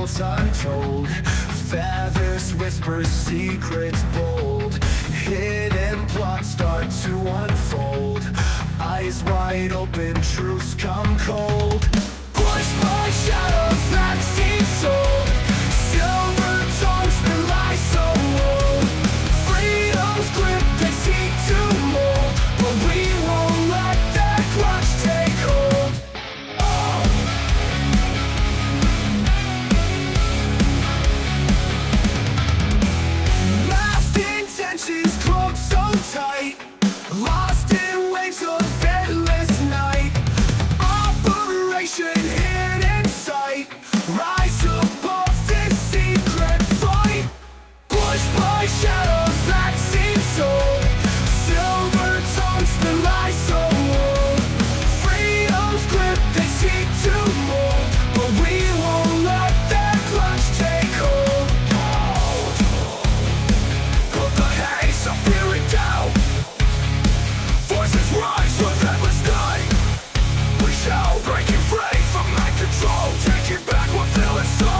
tales untold, feathers whisper secrets bold, hidden plots start to unfold, eyes wide open, truths come cold. Pushed by shadows that seem sold, silver tongues that lie so old. Freedom's grip they seek to mold, but we won't let that clutch take hold. Masked intentions cloaked so tight, lost in waves of endless night. Operation hid in sight, rise above this secret fight. Pushed by shadows that seem sold, silver tongues that lie so old. Freedom's grip they seek to mold, but we won't let their clutch take hold. Put the haze of fear and doubt, voices rise with endless night. We shall break it free from mind control, taking back what feelings stole.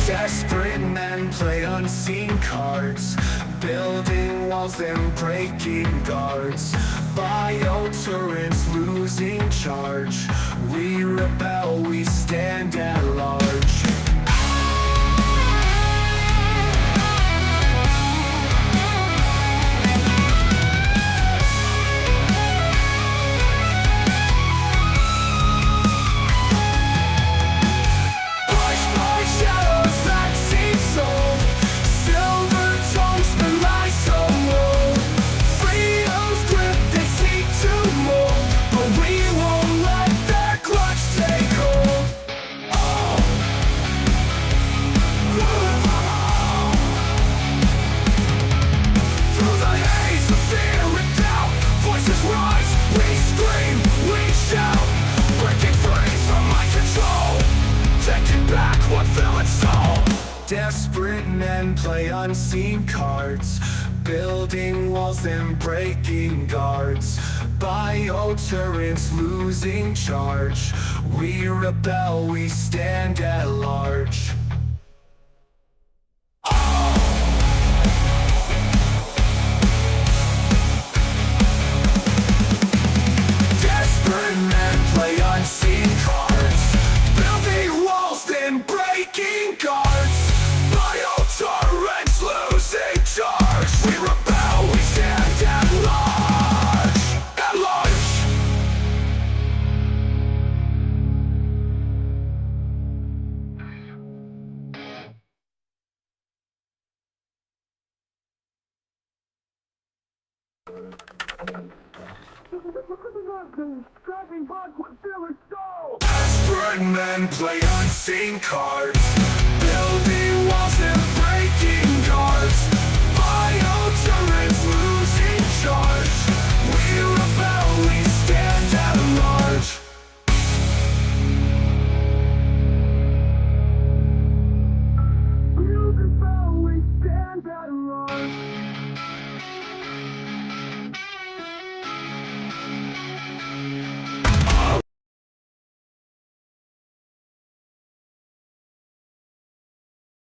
Desperate men play unseen cards, building walls and breaking guards. Bio-tyranny losing charge, we rebel, we stand at large. Desperate men play unseen cards, building walls and breaking guards. Bio-tyranny losing charge, we rebel, we stand at large. Desperate men play unseen cards, building walls and breaking guards. Bio-tyranny losing charge, we rebel, we stand at large, at large. Desperate men play unseen cards, building walls and breaking guards. Bio-tyranny losing charge,